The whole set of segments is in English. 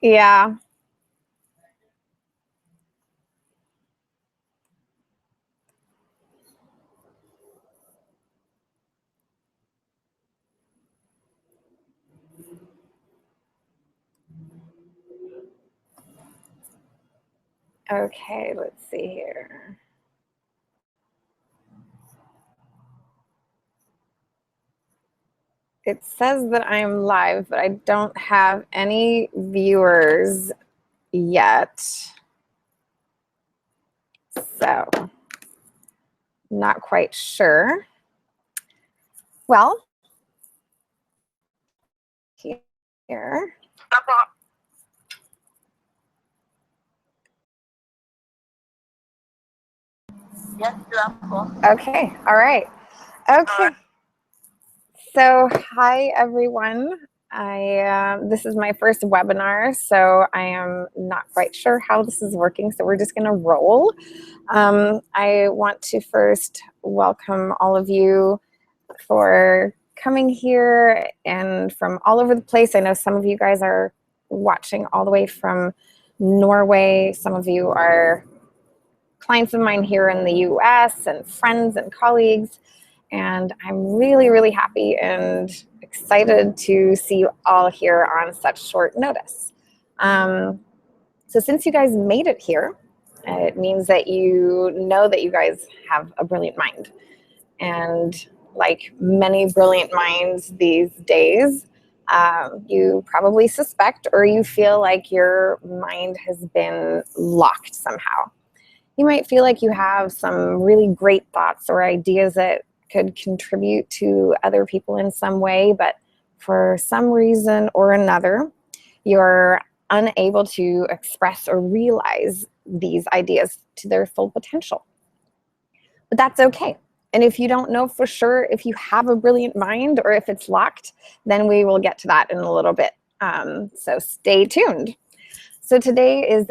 Yeah. Okay, let's see here. It says that I'm live, but I don't have any viewers yet. So, not quite sure. Well, here. Yes, Okay, all right. Okay. So, hi everyone. This is my first webinar, so I am not quite sure how this is working. So we're just going to roll. I want to first welcome all of you for coming here and from all over the place. I know some of you guys are watching all the way from Norway. Some of you are clients of mine here in the US and friends and colleagues. And I'm really, really happy and excited to see you all here on such short notice. So since you guys made it here, it means that you know that you guys have a brilliant mind. And like many brilliant minds these days, you probably suspect or you feel like your mind has been locked somehow. You might feel like you have some really great thoughts or ideas that could contribute to other people in some way, but for some reason or another, you're unable to express or realize these ideas to their full potential. But that's okay. And if you don't know for sure if you have a brilliant mind or if it's locked, then we will get to that in a little bit. So stay tuned. So today is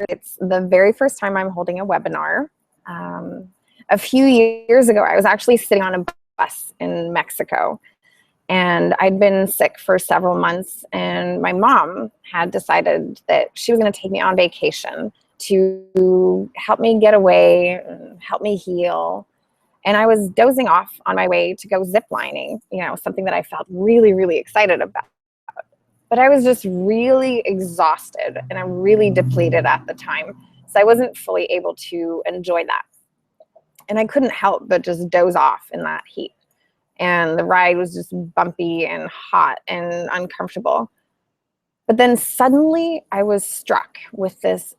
it's the very first time I'm holding a webinar. A few years ago, I was actually sitting on a bus in Mexico, and I'd been sick for several months, and my mom had decided that she was going to take me on vacation to help me get away, help me heal. And I was dozing off on my way to go ziplining, something that I felt really, really excited about. But I was just really exhausted and I'm really depleted at the time. So I wasn't fully able to enjoy that. And I couldn't help but just doze off in that heat. And the ride was just bumpy and hot and uncomfortable. But then suddenly I was struck with this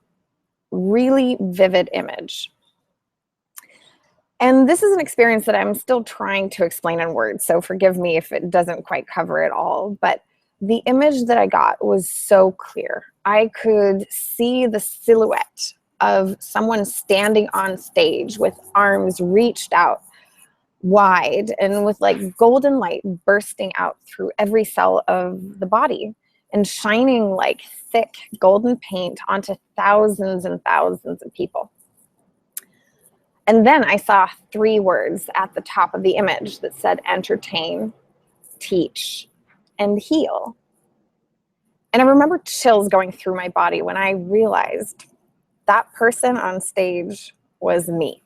really vivid image. And this is an experience that I'm still trying to explain in words. So forgive me if it doesn't quite cover it all. But the image that I got was so clear. I could see the silhouette of someone standing on stage with arms reached out wide and with like golden light bursting out through every cell of the body and shining like thick golden paint onto thousands and thousands of people. And then I saw 3 words at the top of the image that said entertain, teach, and heal. And I remember chills going through my body when I realized that person on stage was me.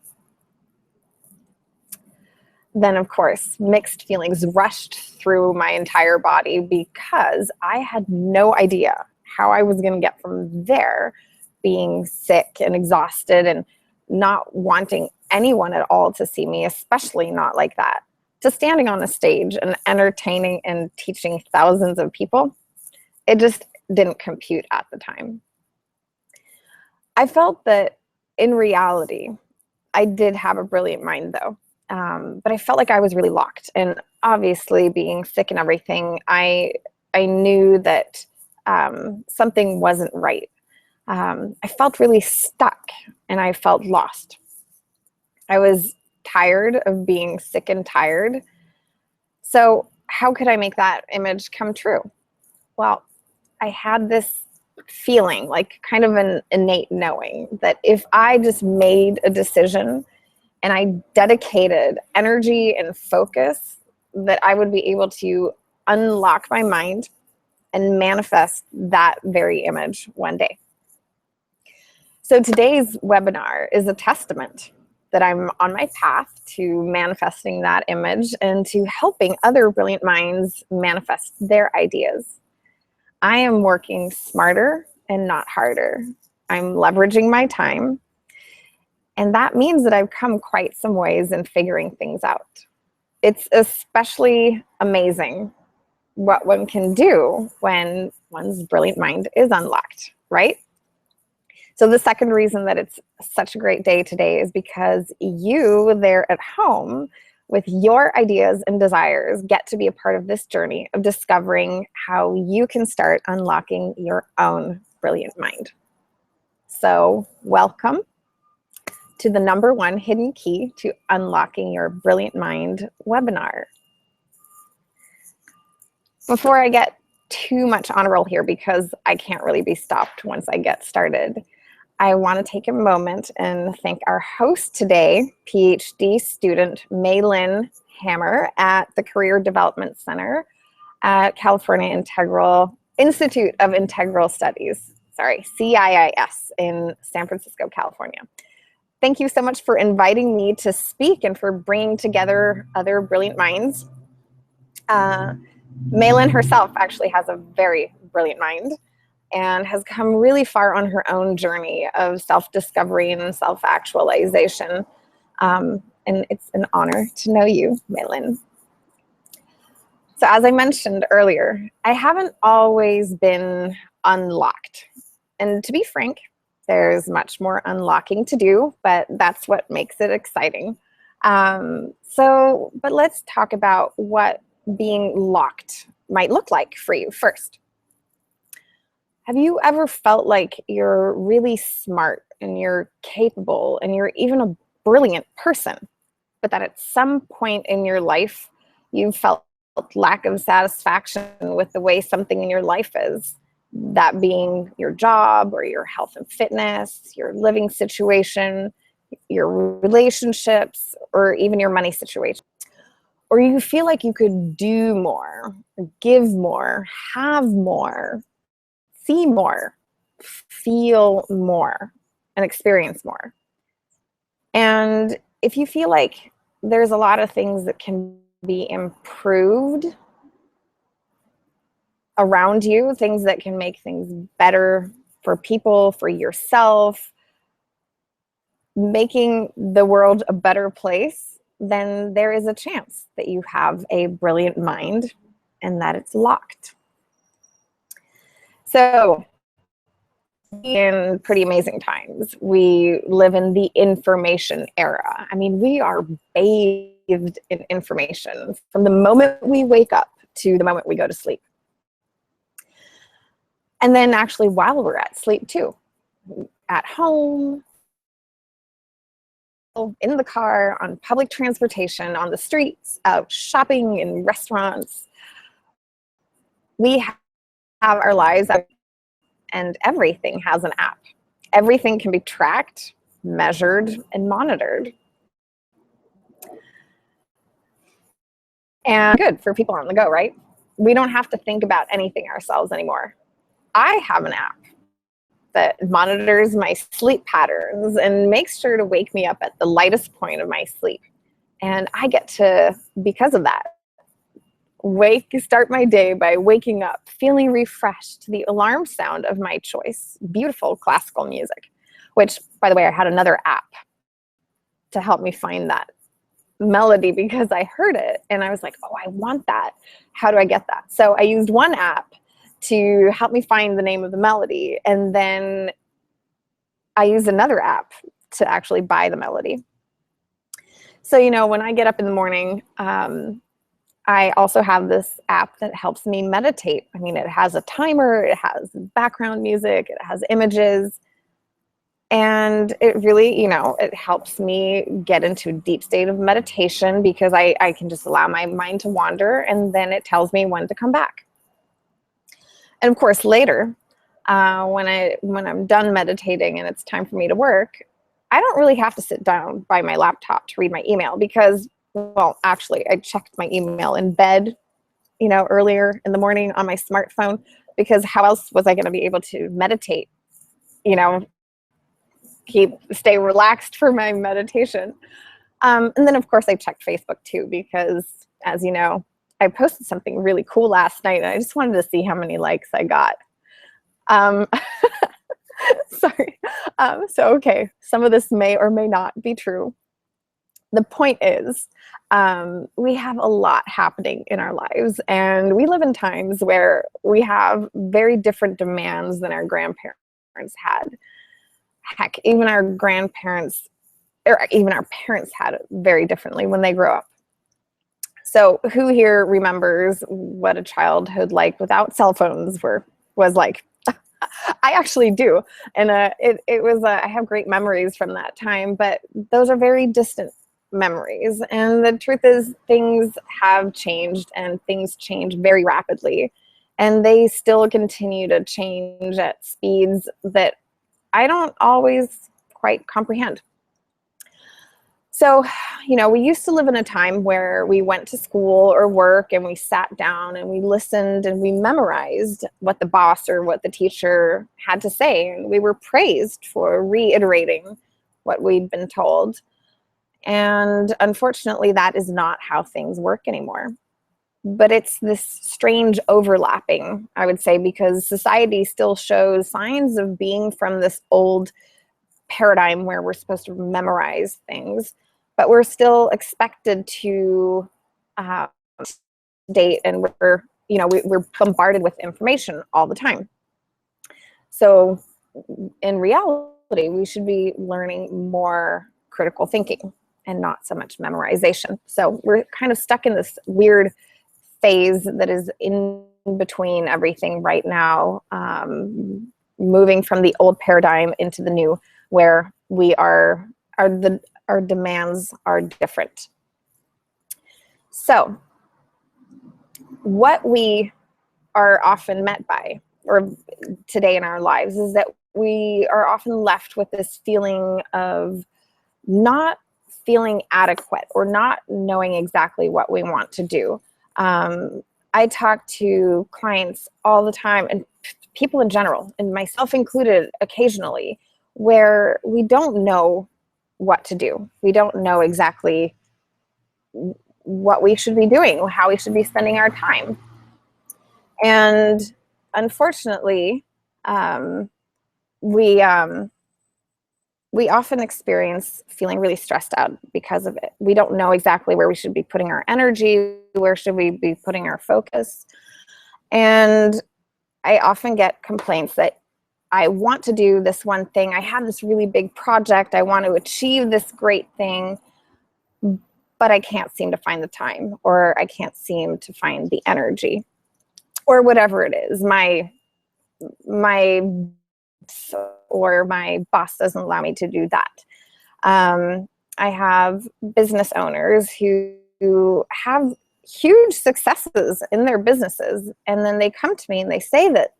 Then, of course, mixed feelings rushed through my entire body because I had no idea how I was going to get from there, being sick and exhausted and not wanting anyone at all to see me, especially not like that, to standing on a stage and entertaining and teaching thousands of people. It just didn't compute at the time. I felt that in reality, I did have a brilliant mind though. But I felt like I was really locked. And obviously being sick and everything, I knew that something wasn't right. I felt really stuck and I felt lost. I was tired of being sick and tired. So how could I make that image come true? Well, I had this feeling, like kind of an innate knowing that if I just made a decision and I dedicated energy and focus, that I would be able to unlock my mind and manifest that very image one day. So today's webinar is a testament that I'm on my path to manifesting that image and to helping other brilliant minds manifest their ideas. I am working smarter and not harder. I'm leveraging my time. And that means that I've come quite some ways in figuring things out. It's especially amazing what one can do when one's brilliant mind is unlocked, right? So the second reason that it's such a great day today is because you there at home with your ideas and desires get to be a part of this journey of discovering how you can start unlocking your own brilliant mind. So welcome to the #1 hidden key to unlocking your brilliant mind webinar. Before I get too much on a roll here, because I can't really be stopped once I get started, I want to take a moment and thank our host today, PhD student Maylin Hammer at the Career Development Center at California Institute of Integral Studies, CIIS in San Francisco, California. Thank you so much for inviting me to speak and for bringing together other brilliant minds. Maylin herself actually has a very brilliant mind and has come really far on her own journey of self-discovery and self-actualization. And it's an honor to know you, Maylin. So as I mentioned earlier, I haven't always Been unlocked. And to be frank, there's much more unlocking to do, but that's what makes it exciting. But let's talk about what being locked might look like for you first. Have you ever felt like you're really smart and you're capable and you're even a brilliant person, but that at some point in your life, you felt lack of satisfaction with the way something in your life is? That being your job or your health and fitness, your living situation, your relationships, or even your money situation. Or you feel like you could do more, give more, have more, see more, feel more, and experience more. And if you feel like there's a lot of things that can be improved around you, things that can make things better for people, for yourself, making the world a better place, then there is a chance that you have a brilliant mind and that it's locked. So in pretty amazing times, we live in the information era. I mean, we are bathed in information from the moment we wake up to the moment we go to sleep. And then actually while we're at sleep too, at home, in the car, on public transportation, on the streets, out shopping in restaurants. We have our lives, and everything has an app. Everything can be tracked, measured, and monitored. And good for people on the go, right? We don't have to think about anything ourselves anymore. I have an app that monitors my sleep patterns and makes sure to wake me up at the lightest point of my sleep. And I get to, because of that, start my day by waking up, feeling refreshed to the alarm sound of my choice, beautiful classical music, which, by the way, I had another app to help me find that melody because I heard it and I was like, oh, I want that. How do I get that? So I used one app to help me find the name of the melody, and then I used another app to actually buy the melody. So, you know, when I get up in the morning, I also have this app that helps me meditate. I mean, it has a timer, it has background music, it has images, and it really, you know, it helps me get into a deep state of meditation because I can just allow my mind to wander, and then it tells me when to come back. And of course, later, when I'm done meditating and it's time for me to work, I don't really have to sit down by my laptop to read my email because, well, actually, I checked my email in bed, you know, earlier in the morning on my smartphone. because how else was I going to be able to meditate, you know, stay relaxed for my meditation. And then of course I checked Facebook too, because as you know, I posted something really cool last night and I just wanted to see how many likes I got. Sorry. So, okay, some of this may or may not be true. The point is, we have a lot happening in our lives, and we live in times where we have very different demands than our grandparents had. Heck, even our grandparents, or even our parents had it very differently when they grew up. So who here remembers what a childhood like without cell phones was like? I actually do. And it was, I have great memories from that time, but those are very distant memories. And the truth is things have changed, and things change very rapidly. And they still continue to change at speeds that I don't always quite comprehend. So, you know, we used to live in a time where we went to school or work and we sat down and we listened and we memorized what the boss or what the teacher had to say. And we were praised for reiterating what we'd been told. And unfortunately, that is not how things work anymore. But it's this strange overlapping, I would say, because society still shows signs of being from this old paradigm where we're supposed to memorize things, but we're still expected to date, and we're bombarded with information all the time. So in reality, we should be learning more critical thinking and not so much memorization. So we're kind of stuck in this weird phase that is in between everything right now, moving from the old paradigm into the new, where our demands are different. So what we are often met by, or today in our lives, is that we are often left with this feeling of not feeling adequate or not knowing exactly what we want to do. I talk to clients all the time, and people in general, and myself included occasionally, where we don't know what to do. We don't know exactly what we should be doing, how we should be spending our time. And unfortunately, we often experience feeling really stressed out because of it. We don't know exactly where we should be putting our energy, where should we be putting our focus. And I often get complaints that I want to do this one thing. I have this really big project. I want to achieve this great thing, but I can't seem to find the time, or I can't seem to find the energy, or whatever it is. My boss doesn't allow me to do that. I have business owners who have huge successes in their businesses, and then they come to me and they say that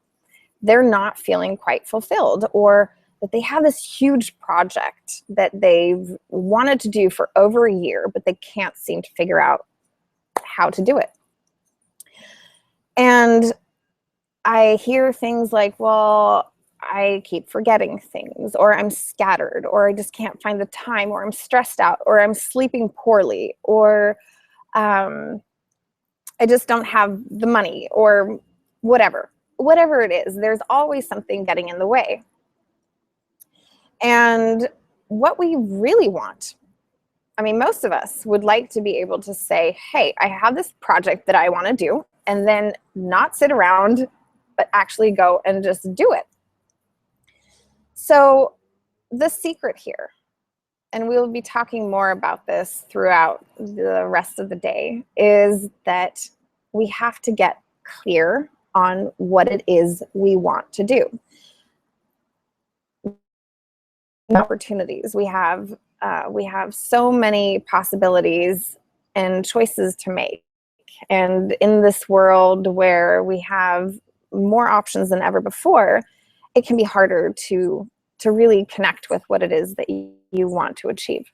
they're not feeling quite fulfilled, or that they have this huge project that they've wanted to do for over a year, but they can't seem to figure out how to do it. And I hear things like, well, I keep forgetting things, or I'm scattered, or I just can't find the time, or I'm stressed out, or I'm sleeping poorly, or I just don't have the money, or whatever it is. There's always something getting in the way. And what we really want, I mean, most of us would like to be able to say, hey, I have this project that I want to do, and then not sit around, but actually go and just do it. So the secret here, and we'll be talking more about this throughout the rest of the day, is that we have to get clear on what it is we want to do. Opportunities. We have so many possibilities and choices to make. And in this world where we have more options than ever before, it can be harder to really connect with what it is that you want to achieve.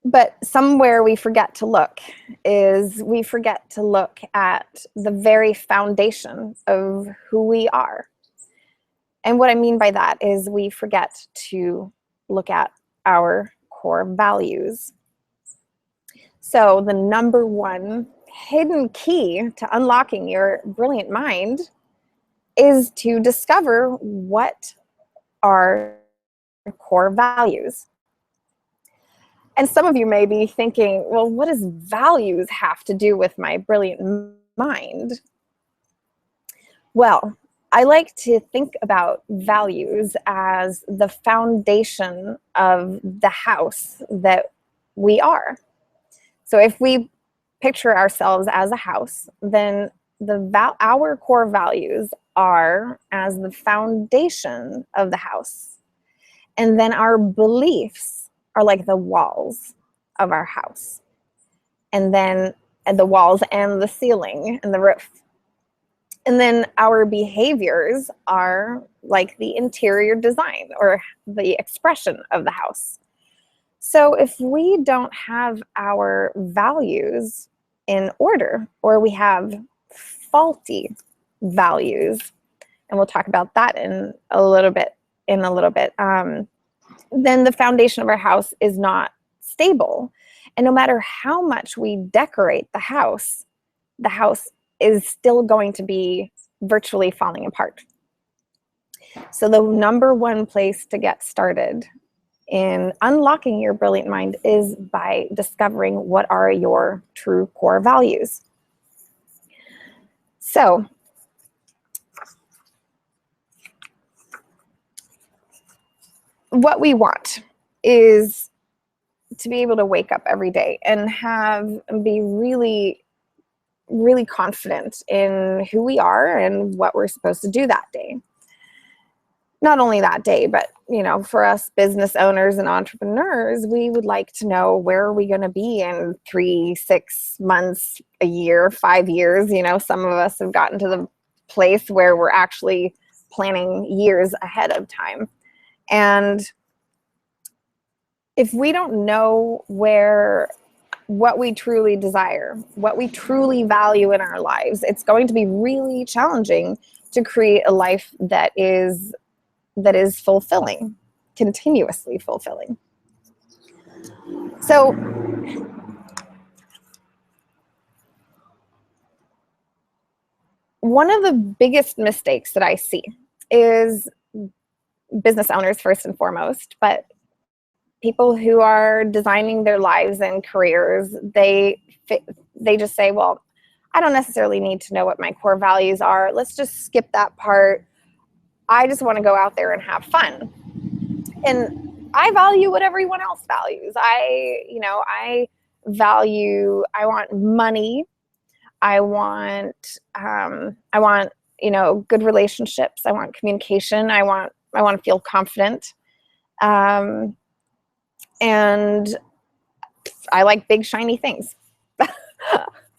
But somewhere we forget to look is we forget to look at the very foundation of who we are. And what I mean by that is we forget to look at our core values. So the number one hidden key to unlocking your brilliant mind is to discover what are core values. And some of you may be thinking, well, what does values have to do with my brilliant mind? Well, I like to think about values as the foundation of the house that we are. So if we picture ourselves as a house, then our core values are as the foundation of the house. And then our beliefs are like the walls of our house. And then the walls and the ceiling and the roof. And then our behaviors are like the interior design or the expression of the house. So if we don't have our values in order, or we have faulty values, and we'll talk about that in a little bit, then the foundation of our house is not stable. And no matter how much we decorate the house is still going to be virtually falling apart. So the number one place to get started in unlocking your brilliant mind is by discovering what are your true core values. So what we want is to be able to wake up every day and be really confident in who we are and what we're supposed to do that day. Not only that day, but for us business owners and entrepreneurs, we would like to know, where are we going to be in 3, 6 months, a year, 5 years? Some of us have gotten to the place where we're actually planning years ahead of time. And if we don't know what we truly desire, what we truly value in our lives, it's going to be really challenging to create a life that is fulfilling, continuously fulfilling. So one of the biggest mistakes that I see is business owners first and foremost, but people who are designing their lives and careers, they just say, well, I don't necessarily need to know what my core values are. Let's just skip that part. I just want to go out there and have fun. And I value what everyone else values. I want money. I want good relationships. I want communication. I want to feel confident. And I like big, shiny things.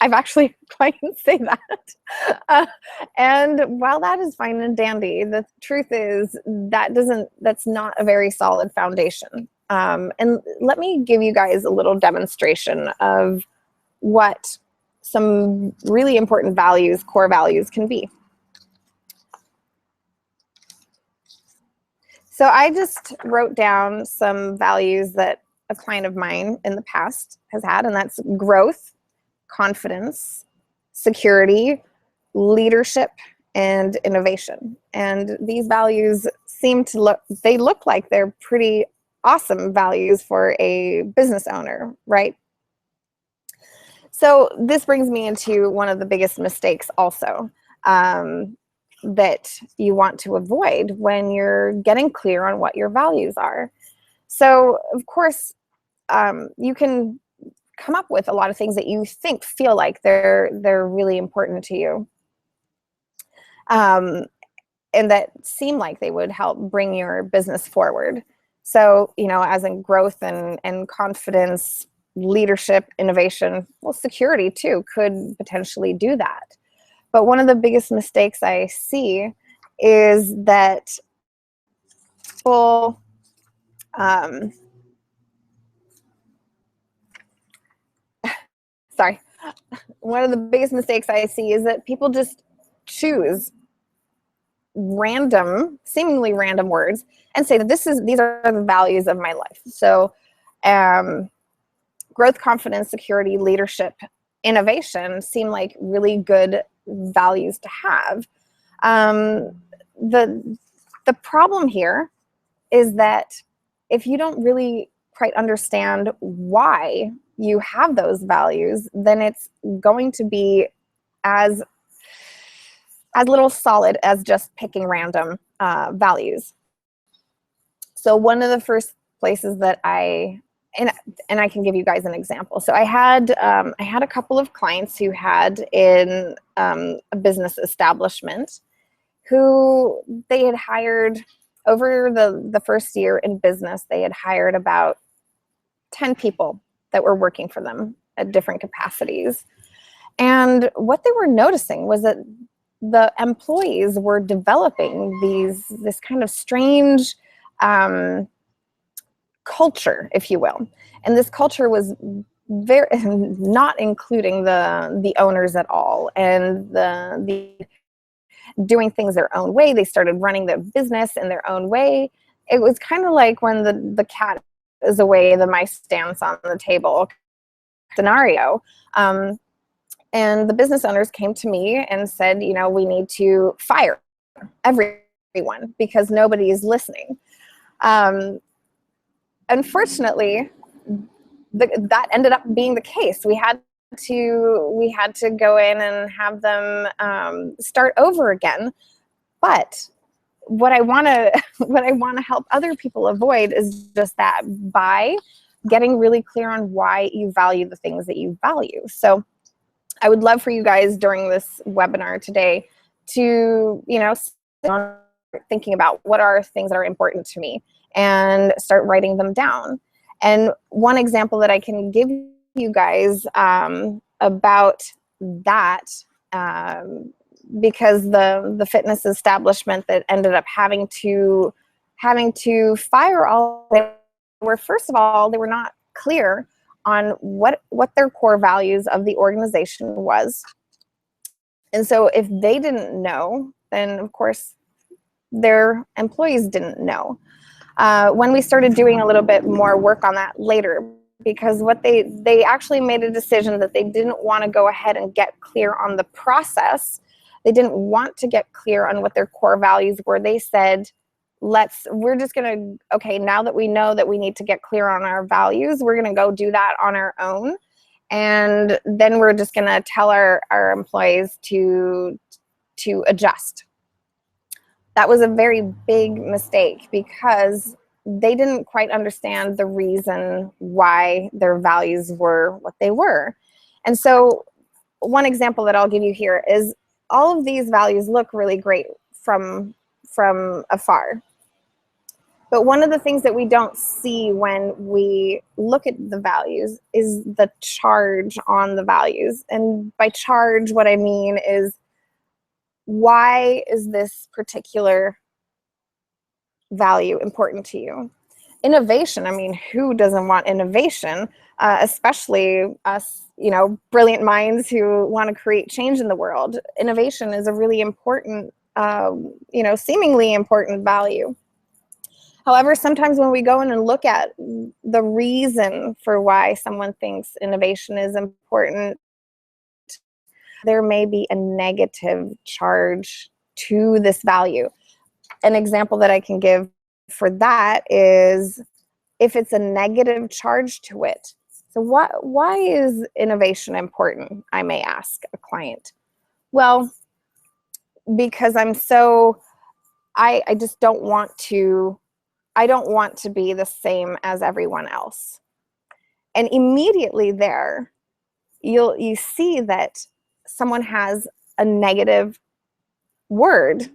I've actually, I can say that. And while that is fine and dandy, the truth is that's not a very solid foundation. And let me give you guys a little demonstration of what some really important values, core values, can be. So I just wrote down some values that a client of mine in the past has had, and that's growth, confidence, security, leadership, and innovation. And these values look like they're pretty awesome values for a business owner, right? So this brings me into one of the biggest mistakes also that you want to avoid when you're getting clear on what your values are. So of course, you can come up with a lot of things that you feel like they're really important to you, and that seem like they would help bring your business forward. So, as in growth and confidence, leadership, innovation, well, security too could potentially do that. But one of the biggest mistakes I see is that people sorry, one of the biggest mistakes I see is that people just choose random, seemingly random words and say that these are the values of my life. So growth, confidence, security, leadership, innovation seem like really good values to have. The problem here is that if you don't really quite understand why you have those values, then it's going to be as little solid as just picking random values. So one of the first places that I can give you guys an example. So I had a couple of clients who had in a business establishment who they had hired over the first year in business. They had hired about 10 people that were working for them at different capacities. And what they were noticing was that the employees were developing this kind of strange culture, if you will. And this culture was very not including the owners at all, and the doing things their own way. They started running the business in their own way. It was kind of like when the cat is away, the mice dance on the table scenario. And the business owners came to me and said, you know, we need to fire everyone because nobody is listening. Unfortunately, that ended up being the case. We had to go in and have them start over again. But what I want to help other people avoid is just that, by getting really clear on why you value the things that you value. So I would love for you guys during this webinar today to, you know, start thinking about what are things that are important to me and start writing them down. And one example that I can give you guys about that, because the fitness establishment that ended up having to fire all, they were, first of all, they were not clear on what their core values of the organization was. And so if they didn't know, then of course their employees didn't know. When we started doing a little bit more work on that later, because what they actually made a decision that they didn't want to go ahead and get clear on the process. They didn't want to get clear on what their core values were. They said, we're just going to, okay, now that we know that we need to get clear on our values, we're going to go do that on our own. And then we're just going to tell our employees to adjust. That was a very big mistake because they didn't quite understand the reason why their values were what they were. And so one example that I'll give you here is all of these values look really great from afar. But one of the things that we don't see when we look at the values is the charge on the values. And by charge, what I mean is, why is this particular value important to you? Innovation, I mean, who doesn't want innovation? Especially us, you know, brilliant minds who want to create change in the world. Innovation is a really important, you know, seemingly important value. However, sometimes when we go in and look at the reason for why someone thinks innovation is important, there may be a negative charge to this value. An example that I can give for that is if it's a negative charge to it. So why is innovation important, I may ask a client. Well, because I just don't want to, I don't want to be the same as everyone else. And immediately there, you see that someone has a negative word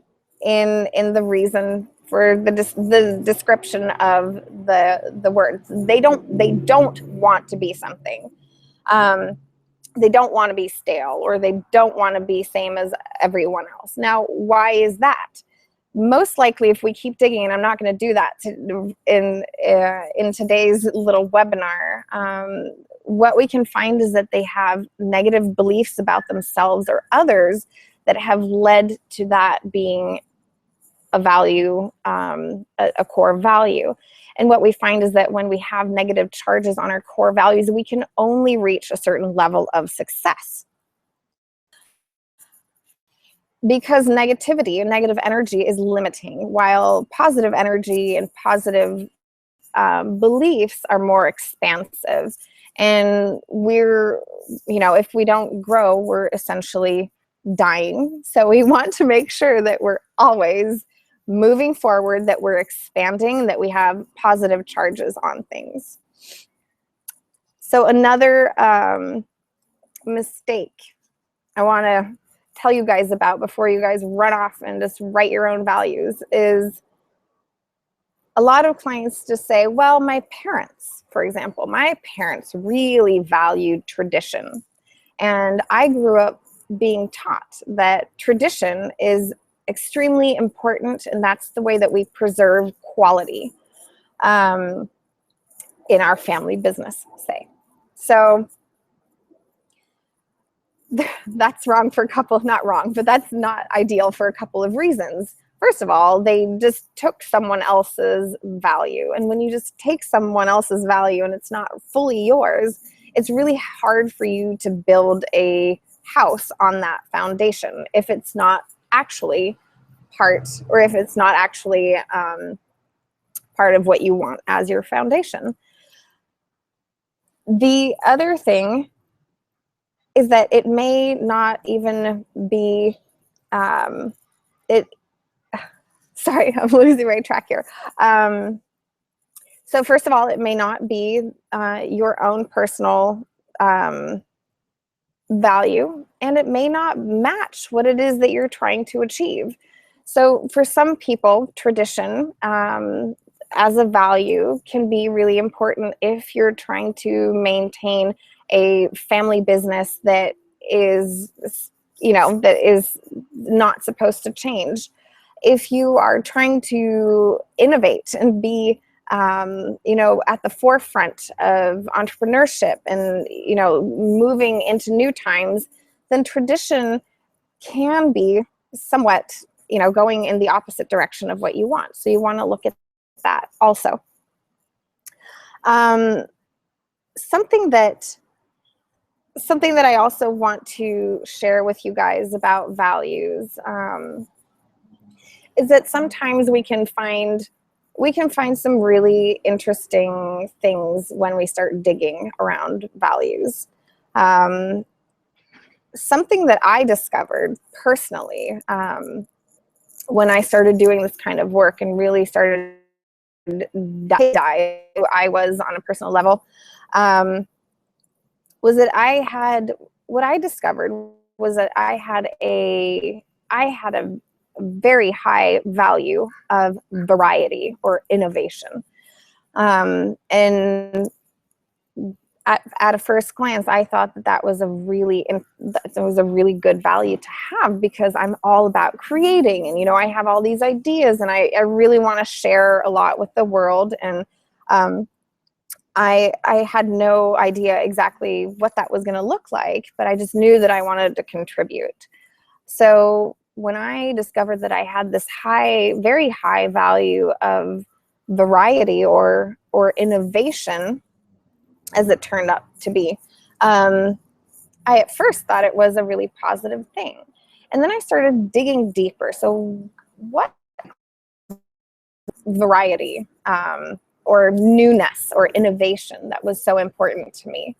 in the reason for the description of the words. They don't want to be something. They don't want to be stale, or they don't want to be same as everyone else. Now, why is that? Most likely, if we keep digging, and I'm not going to do that in today's little webinar, what we can find is that they have negative beliefs about themselves or others that have led to that being a value, a core value. And what we find is that when we have negative charges on our core values, we can only reach a certain level of success. Because negativity and negative energy is limiting, while positive energy and positive beliefs are more expansive. And we're, if we don't grow, we're essentially dying. So we want to make sure that we're always moving forward, that we're expanding, that we have positive charges on things. So another mistake I want to tell you guys about before you guys run off and just write your own values is a lot of clients just say, well, my parents, for example, my parents really valued tradition. And I grew up being taught that tradition is extremely important, and that's the way that we preserve quality in our family business, say. So that's wrong for a couple, not wrong, but that's not ideal for a couple of reasons. First of all, they just took someone else's value. And when you just take someone else's value and it's not fully yours, it's really hard for you to build a house on that foundation if it's not actually part, or if it's not actually part of what you want as your foundation. The other thing is that it may not even be, sorry, I'm losing my track here. So first of all, it may not be your own personal value, and it may not match what it is that you're trying to achieve. So for some people, tradition as a value can be really important if you're trying to maintain a family business that is, that is not supposed to change. If you are trying to innovate and be, at the forefront of entrepreneurship and, moving into new times, then tradition can be somewhat, going in the opposite direction of what you want. So you want to look at that also. Something that I also want to share with you guys about values is that sometimes we can find some really interesting things when we start digging around values. Something that I discovered personally when I started doing this kind of work and really started I was on a personal level, was that what I discovered was that I had a very high value of variety or innovation. And at a first glance, I thought that was a really good value to have, because I'm all about creating, and I have all these ideas, and I really want to share a lot with the world. And I had no idea exactly what that was going to look like, but I just knew that I wanted to contribute. So when I discovered that I had this very high value of variety or innovation, as it turned out to be, I at first thought it was a really positive thing. And then I started digging deeper. So what variety or newness or innovation that was so important to me?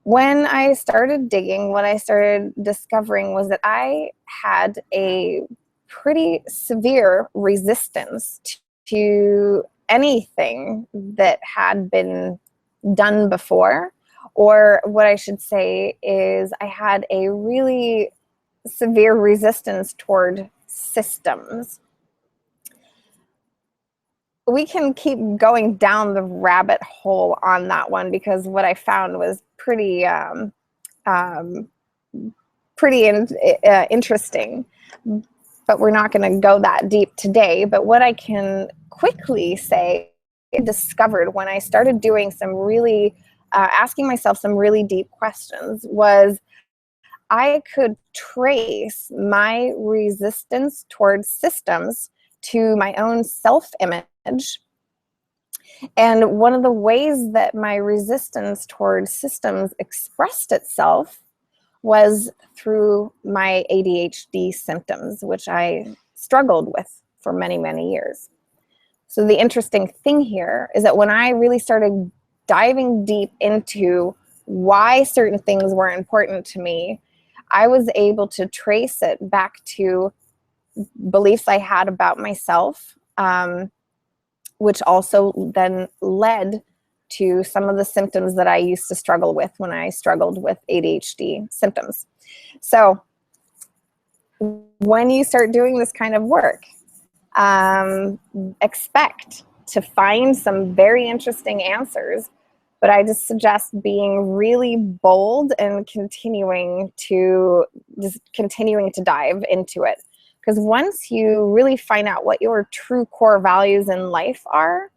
When I started digging, what I started discovering was that I had a pretty severe resistance to anything that had been done before. Or what I should say is I had a really severe resistance toward systems. We can keep going down the rabbit hole on that one, because what I found was pretty interesting. But we're not going to go that deep today. But what I can quickly say, I discovered when I started doing some really asking myself some really deep questions was I could trace my resistance towards systems to my own self-image. And one of the ways that my resistance towards systems expressed itself was through my ADHD symptoms, which I struggled with for many, many years. So the interesting thing here is that when I really started diving deep into why certain things were important to me, I was able to trace it back to beliefs I had about myself, which also then led to some of the symptoms that I used to struggle with when I struggled with ADHD symptoms. So when you start doing this kind of work, expect to find some very interesting answers, but I just suggest being really bold and continuing to dive into it. Because once you really find out what your true core values in life are,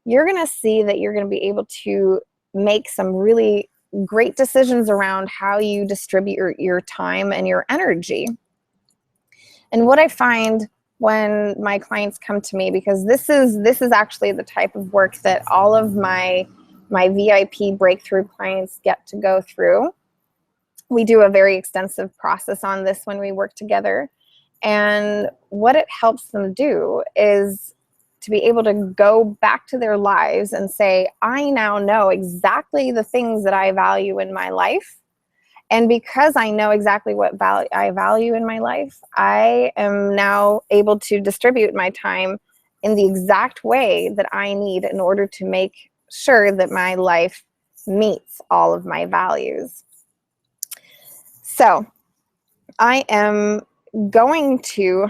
you're going to see that you're going to be able to make some really great decisions around how you distribute your time and your energy. And what I find when my clients come to me, because this is actually the type of work that all of my VIP breakthrough clients get to go through. We do a very extensive process on this when we work together. And what it helps them do is to be able to go back to their lives and say, I now know exactly the things that I value in my life. And because I know exactly what I value in my life, I am now able to distribute my time in the exact way that I need in order to make sure that my life meets all of my values. So I am going to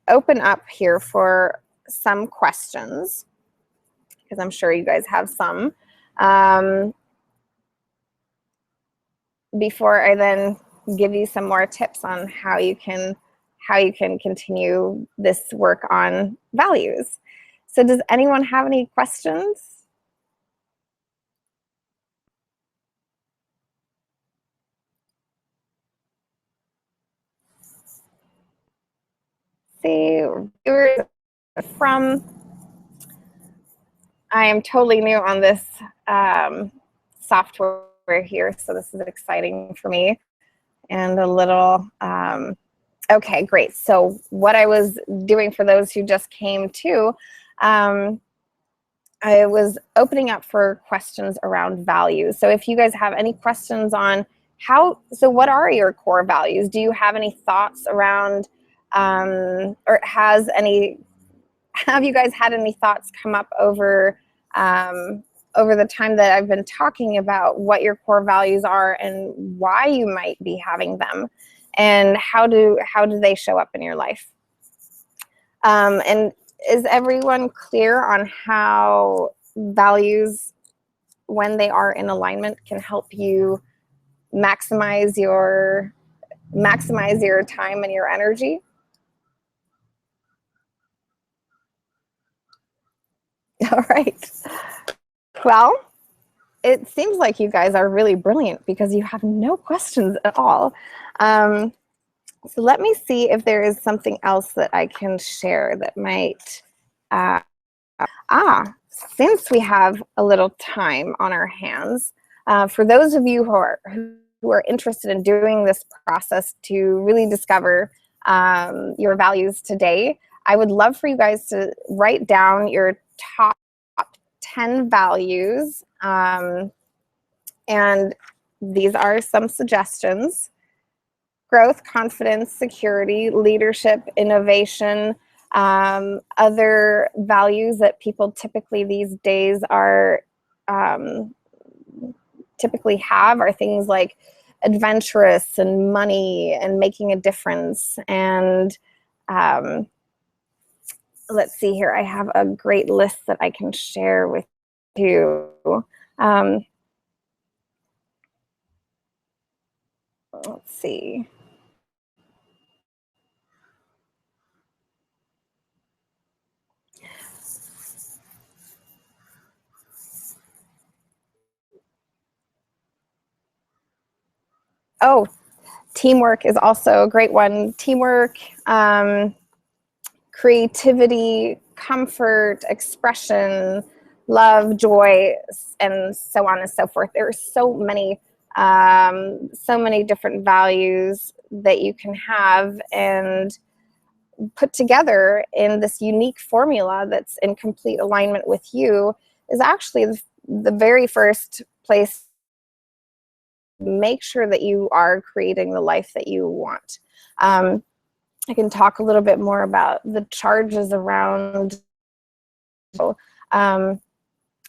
open up here for some questions, because I'm sure you guys have some. Before I then give you some more tips on how you can continue this work on values. So does anyone have any questions? See, viewers from, I am totally new on this software here, so this is exciting for me. And a little, okay, great. So what I was doing for those who just came to, I was opening up for questions around values. So if you guys have any questions on so what are your core values? Do you have any thoughts around, or have you guys had any thoughts come up over the time that I've been talking about what your core values are and why you might be having them, and how do they show up in your life? And is everyone clear on how values, when they are in alignment, can help you maximize your time and your energy? All right. Well, it seems like you guys are really brilliant because you have no questions at all. So let me see if there is something else that I can share that might, since we have a little time on our hands, for those of you who are interested in doing this process to really discover your values today, I would love for you guys to write down your top 10 values. And these are some suggestions: growth, confidence, security, leadership, innovation. Other values that people typically these days are typically have are things like adventurous and money and making a difference. And let's see here, I have a great list that I can share with you. Let's see. Oh, teamwork is also a great one. Teamwork, creativity, comfort, expression, love, joy, and so on and so forth. There are so many different values that you can have and put together in this unique formula that's in complete alignment with you is actually the very first place. Make sure that you are creating the life that you want. I can talk a little bit more about the charges around.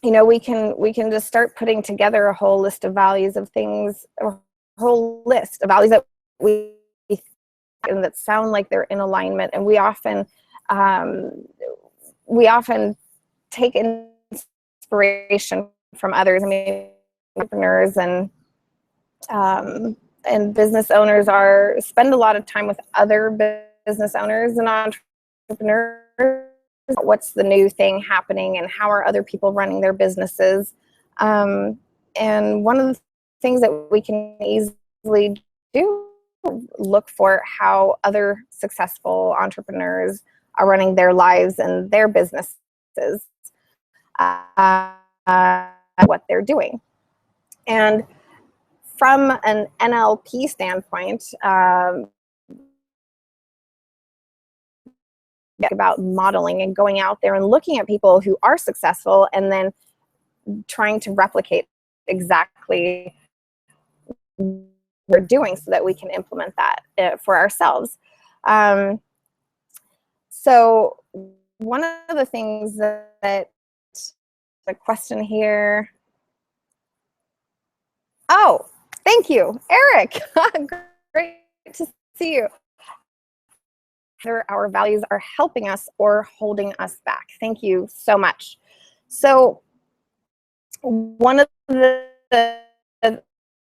We can just start putting together a whole list of values of things, a whole list of values that we and that sound like they're in alignment. And we often take inspiration from others. I mean, entrepreneurs and business owners spend a lot of time with other business owners and entrepreneurs. What's the new thing happening and how are other people running their businesses? And one of the things that we can easily do, look for how other successful entrepreneurs are running their lives and their businesses, what they're doing. And from an NLP standpoint, about modeling and going out there and looking at people who are successful and then trying to replicate exactly what we're doing so that we can implement that for ourselves. So one of the things that the question here. Oh, thank you, Eric. Great to see you. Whether our values are helping us or holding us back. Thank you so much. So one of the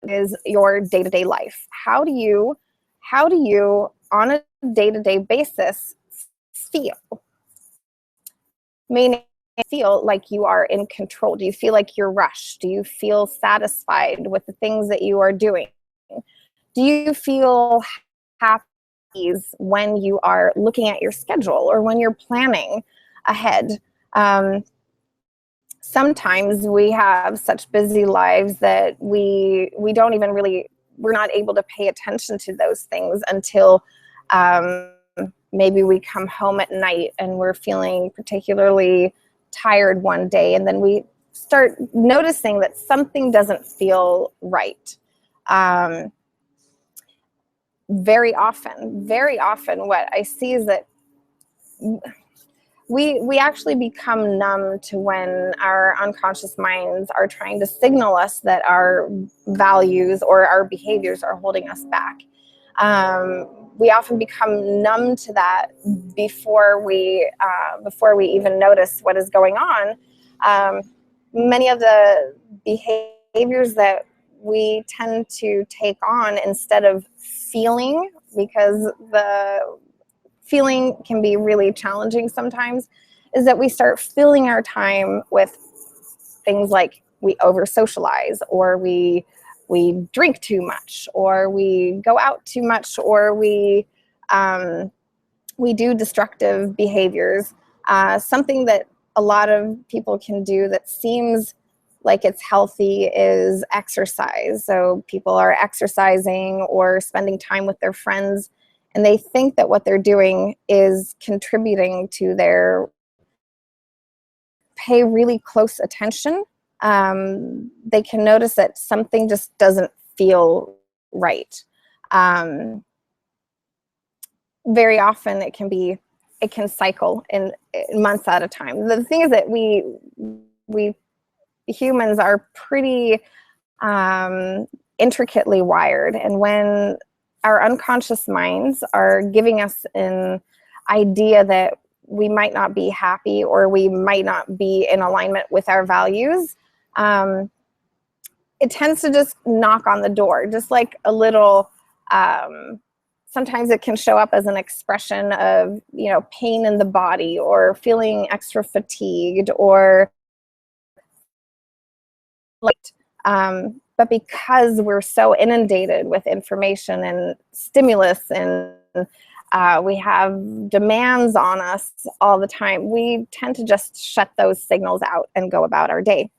is your day-to-day life. How do you on a day-to-day basis feel? Meaning, feel like you are in control? Do you feel like you're rushed? Do you feel satisfied with the things that you are doing? Do you feel happy when you are looking at your schedule or when you're planning ahead? Sometimes we have such busy lives that we don't even we're not able to pay attention to those things until maybe we come home at night and we're feeling particularly tired one day, and then we start noticing that something doesn't feel right. Very often what I see is that we actually become numb to when our unconscious minds are trying to signal us that our values or our behaviors are holding us back. We often become numb to that before we even notice what is going on. Many of the behaviors that we tend to take on instead of feeling, because the feeling can be really challenging sometimes, is that we start filling our time with things like we over socialize, or we drink too much, or we go out too much, or we do destructive behaviors. Something that a lot of people can do that seems like it's healthy is exercise. So people are exercising or spending time with their friends, and they think that what they're doing is contributing to their pay really close attention. They can notice that something just doesn't feel right. Very often it can cycle in months at a time. The thing is that we humans are pretty intricately wired, and when our unconscious minds are giving us an idea that we might not be happy or we might not be in alignment with our values, it tends to just knock on the door, just like a little, sometimes it can show up as an expression of, pain in the body, or feeling extra fatigued, or late. But because we're so inundated with information and stimulus, and we have demands on us all the time, we tend to just shut those signals out and go about our day.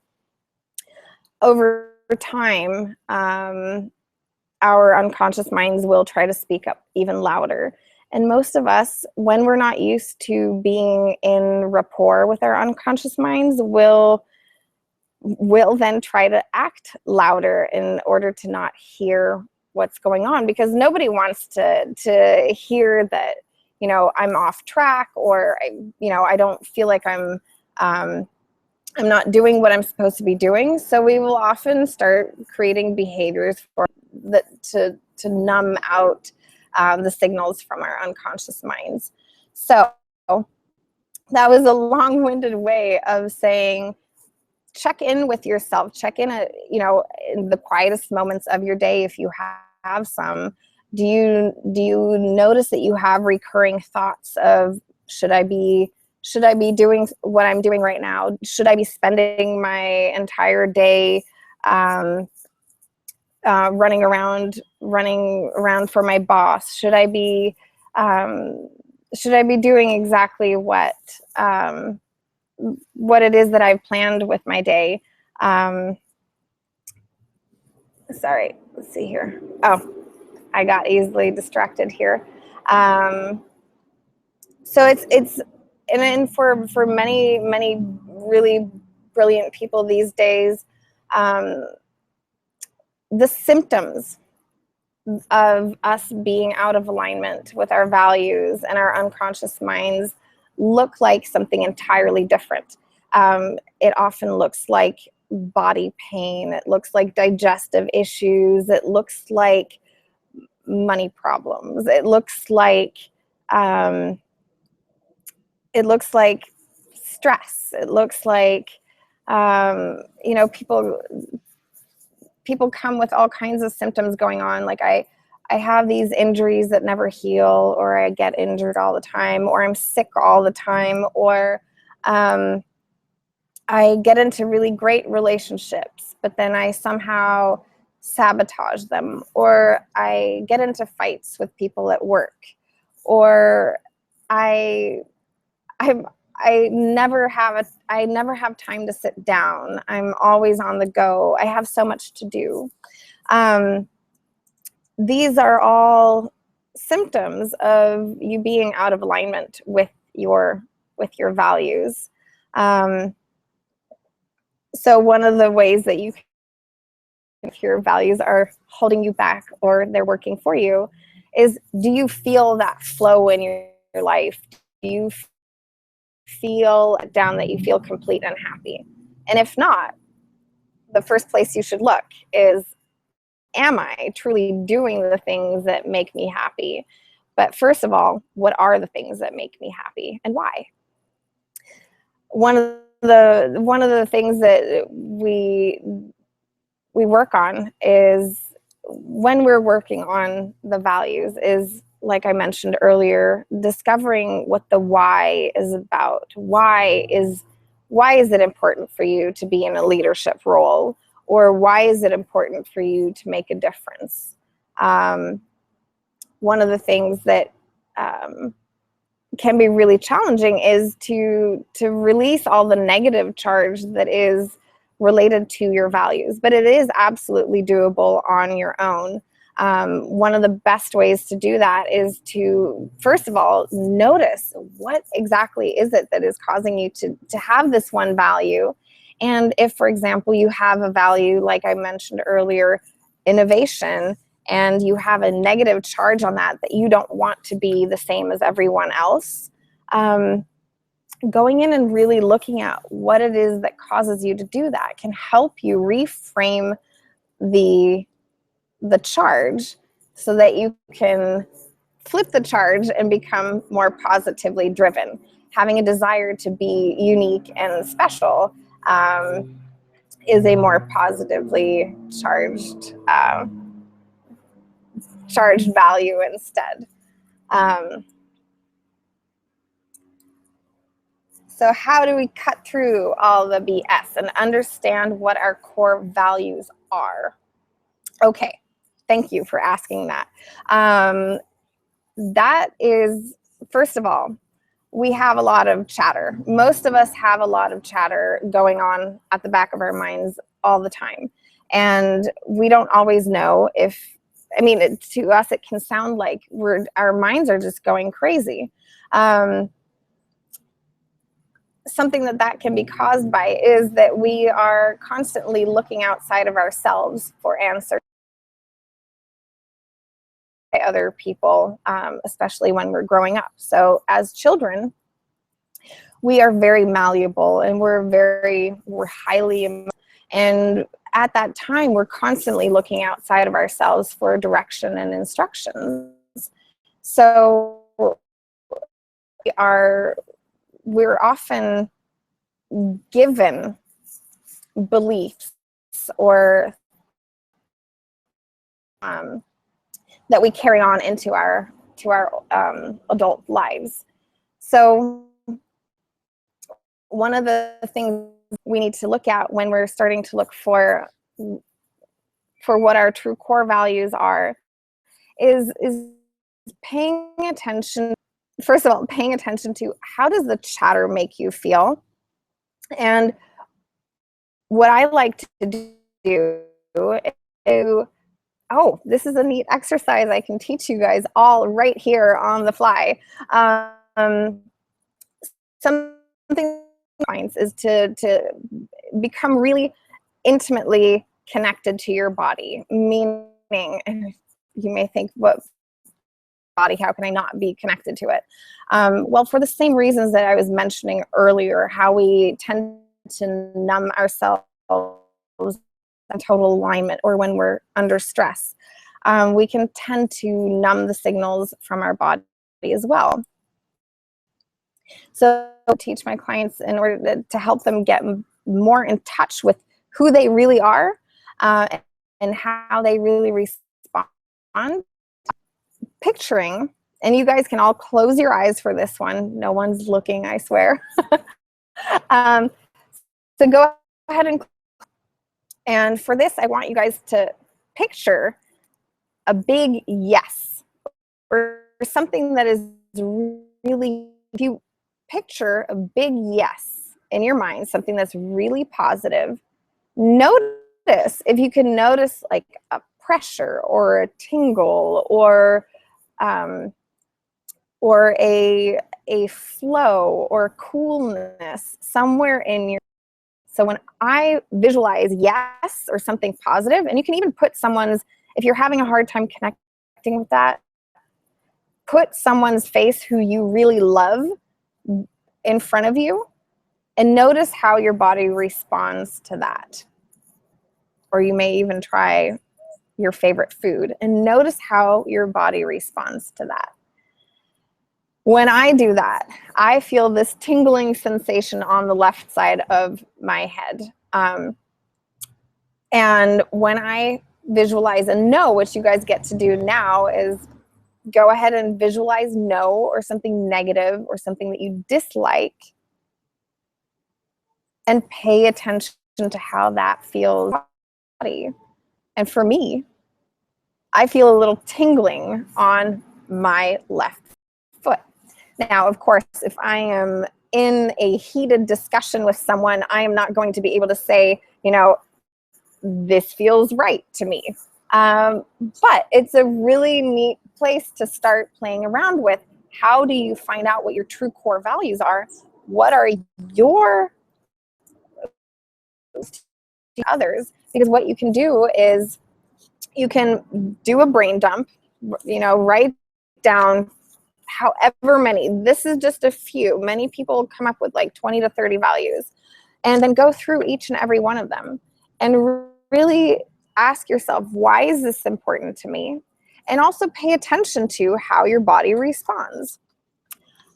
Over time, our unconscious minds will try to speak up even louder. And most of us, when we're not used to being in rapport with our unconscious minds, will then try to act louder in order to not hear what's going on, because nobody wants to hear that, you know, I'm off track, or I don't feel like I'm not doing what I'm supposed to be doing. So we will often start creating behaviors for that to numb out the signals from our unconscious minds. So that was a long-winded way of saying, check in with yourself. Check in, in the quietest moments of your day, if you have some. Do you notice that you have recurring thoughts of, should I be doing what I'm doing right now? Should I be spending my entire day running around for my boss? Should I be doing exactly what it is that I've planned with my day? Sorry, let's see here. Oh, I got easily distracted here. So it's and for many really brilliant people these days, the symptoms of us being out of alignment with our values and our unconscious minds look like something entirely different. It often looks like body pain. It looks like digestive issues. It looks like money problems. It looks like stress. It looks like people come with all kinds of symptoms going on. Like I have these injuries that never heal, or I get injured all the time, or I'm sick all the time, or I get into really great relationships, but then I somehow sabotage them, or I get into fights with people at work, or I never have time to sit down. I'm always on the go. I have so much to do. These are all symptoms of you being out of alignment with your values. So one of the ways that you can, if your values are holding you back or they're working for you, is, do you feel that flow in your life? Do you feel down, that you feel complete and happy? And if not, the first place you should look is, am I truly doing the things that make me happy? But first of all, what are the things that make me happy, and why? One of the things that we work on is, when we're working on the values, is, like I mentioned earlier, discovering what the why is about. Why is it important for you to be in a leadership role? Or why is it important for you to make a difference? One of the things that can be really challenging is to release all the negative charge that is related to your values, but it is absolutely doable on your own. One of the best ways to do that is to, first of all, notice what exactly is it that is causing you to have this one value. And if, for example, you have a value, like I mentioned earlier, innovation, and you have a negative charge on that you don't want to be the same as everyone else, going in and really looking at what it is that causes you to do that can help you reframe the charge, so that you can flip the charge and become more positively driven. Having a desire to be unique and special is a more positively charged value instead. So how do we cut through all the BS and understand what our core values are? Okay, thank you for asking that. That is, first of all, we have a lot of chatter. Most of us have a lot of chatter going on at the back of our minds all the time. And we don't always know if, I mean, to us, it can sound like our minds are just going crazy. Something that can be caused by is that we are constantly looking outside of ourselves for answers by other people, especially when we're growing up. So as children, we are very malleable and we're highly, and at that time, we're constantly looking outside of ourselves for direction and instructions. So we're often given beliefs or that we carry on into our adult lives. So one of the things we need to look at when we're starting to look for what our true core values are is paying attention. First of all, paying attention to how does the chatter make you feel? And what I like to do is, oh, this is a neat exercise I can teach you guys all right here on the fly. Something is to become really intimately connected to your body, meaning, you may think, what body, how can I not be connected to it? Well, for the same reasons that I was mentioning earlier, how we tend to numb ourselves in total alignment or when we're under stress. We can tend to numb the signals from our body as well. So I teach my clients in order to help them get more in touch with who they really are and how they really respond. Picturing, and you guys can all close your eyes for this one. No one's looking, I swear. So go ahead and for this, I want you guys to picture a big yes or something that is really, if you picture a big yes in your mind, something that's really positive, notice if you can notice like a pressure or a tingle or a flow or coolness somewhere in your. So when I visualize yes or something positive, and you can even put someone's, if you're having a hard time connecting with that, put someone's face who you really love in front of you and notice how your body responds to that. Or you may even try your favorite food and notice how your body responds to that. When I do that, I feel this tingling sensation on the left side of my head. And when I visualize a no, what you guys get to do now is go ahead and visualize no or something negative or something that you dislike and pay attention to how that feels. And for me, I feel a little tingling on my left foot. Now, of course, if I am in a heated discussion with someone, I am not going to be able to say, this feels right to me. But it's a really neat place to start playing around with. How do you find out what your true core values are? What are your others? Because what you can do is you can do a brain dump, write down however many. This is just a few. Many people come up with like 20 to 30 values and then go through each and every one of them and really ask yourself, why is this important to me? And also pay attention to how your body responds.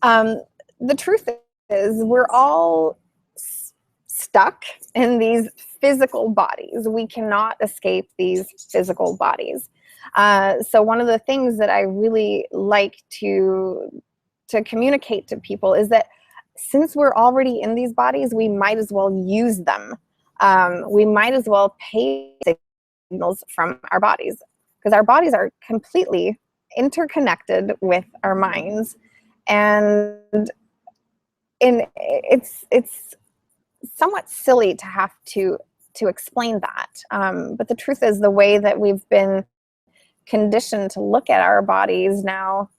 The truth is we're all stuck in these physical bodies. We cannot escape these physical bodies. So one of the things that I really like to communicate to people is that since we're already in these bodies, we might as well use them. We might as well pay signals from our bodies, because our bodies are completely interconnected with our minds. And it's somewhat silly to have to explain that. But the truth is, the way that we've been conditioned to look at our bodies now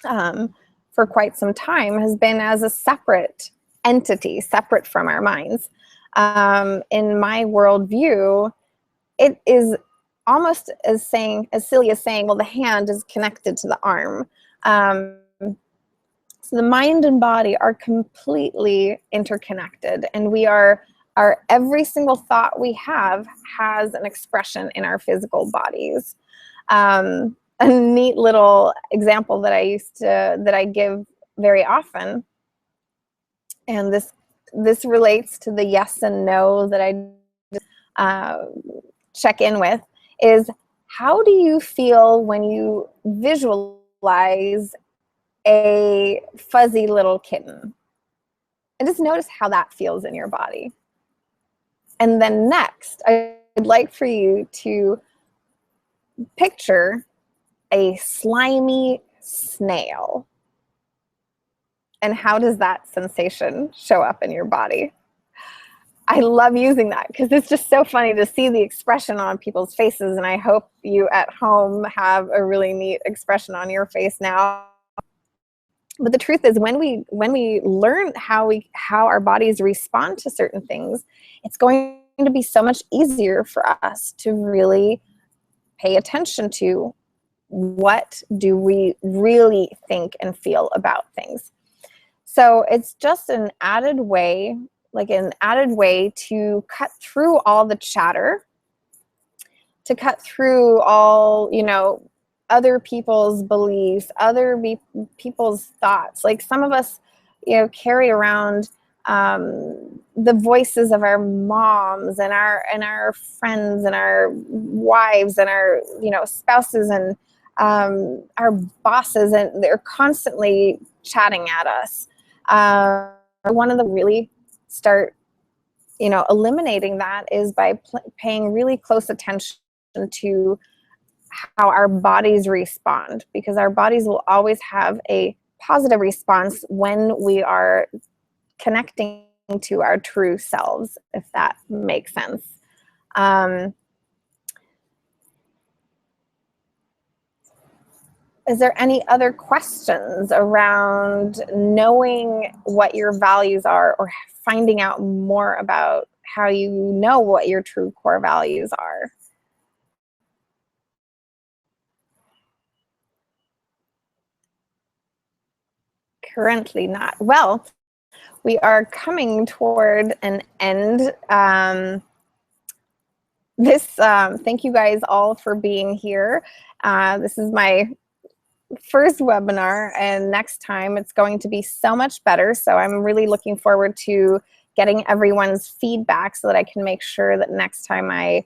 for quite some time has been as a separate entity, separate from our minds. In my worldview, it is almost as silly as saying, well, the hand is connected to the arm. So the mind and body are completely interconnected, and our every single thought we have has an expression in our physical bodies. A neat little example that I give very often, and this relates to the yes and no that I check in with, is how do you feel when you visualize a fuzzy little kitten? And just notice how that feels in your body. And then next, I'd like for you to picture a slimy snail. And how does that sensation show up in your body? I love using that because it's just so funny to see the expression on people's faces, and I hope you at home have a really neat expression on your face now. But the truth is, when we learn how our bodies respond to certain things, it's going to be so much easier for us to really pay attention to what do we really think and feel about things. So it's just an added way to cut through all the chatter, to cut through all, other people's beliefs, other people's thoughts. Like some of us, carry around the voices of our moms and our friends and our wives and our, spouses and our bosses, and they're constantly chatting at us. One of the really start, eliminating that is by paying really close attention to how our bodies respond, because our bodies will always have a positive response when we are connecting to our true selves, if that makes sense. Is there any other questions around knowing what your values are, or finding out more about how you know what your true core values are? Currently not. Well, we are coming toward an end. Thank you guys all for being here. This is my first webinar, and next time it's going to be so much better. So I'm really looking forward to getting everyone's feedback so that I can make sure that next time I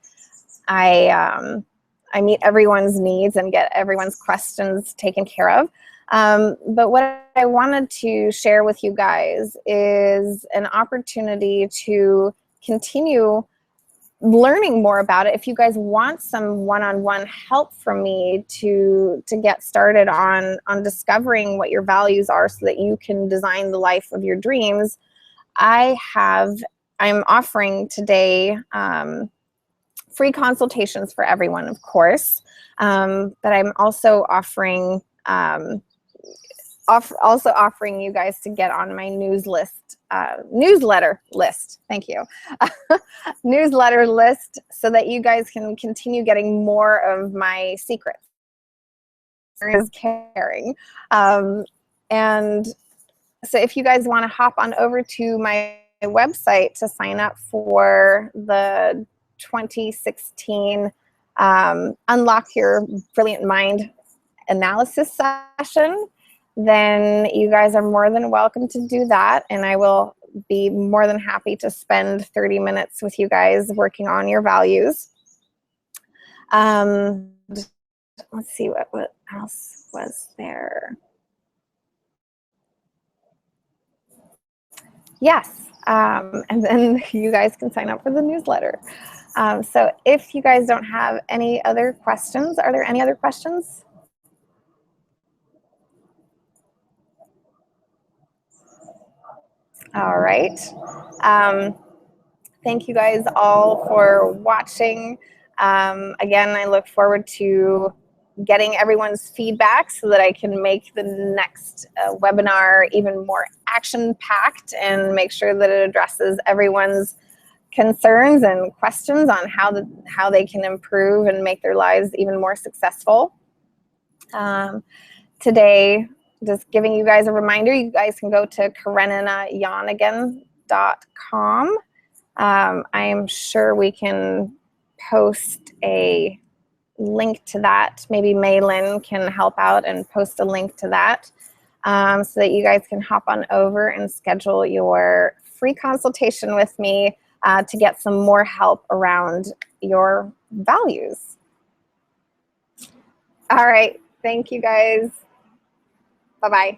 meet everyone's needs and get everyone's questions taken care of. But what I wanted to share with you guys is an opportunity to continue learning more about it. If you guys want some one-on-one help from me to get started on discovering what your values are so that you can design the life of your dreams, I'm offering today free consultations for everyone, of course, but I'm also offering offering you guys to get on my newsletter list. Thank you. Newsletter list, so that you guys can continue getting more of my secrets. Is caring. And so if you guys want to hop on over to my website to sign up for the 2016 Unlock Your Brilliant Mind analysis session, then you guys are more than welcome to do that, and I will be more than happy to spend 30 minutes with you guys working on your values. Let's see what else was there. Yes, and then you guys can sign up for the newsletter. So if you guys don't have any other questions, are there any other questions? All right. Thank you guys all for watching. Again, I look forward to getting everyone's feedback so that I can make the next webinar even more action-packed and make sure that it addresses everyone's concerns and questions on how they can improve and make their lives even more successful. Today, just giving you guys a reminder, you guys can go to KareninaJahnigen.com. I am sure we can post a link to that. Maybe Maylin can help out and post a link to that so that you guys can hop on over and schedule your free consultation with me to get some more help around your values. All right. Thank you guys. Bye-bye.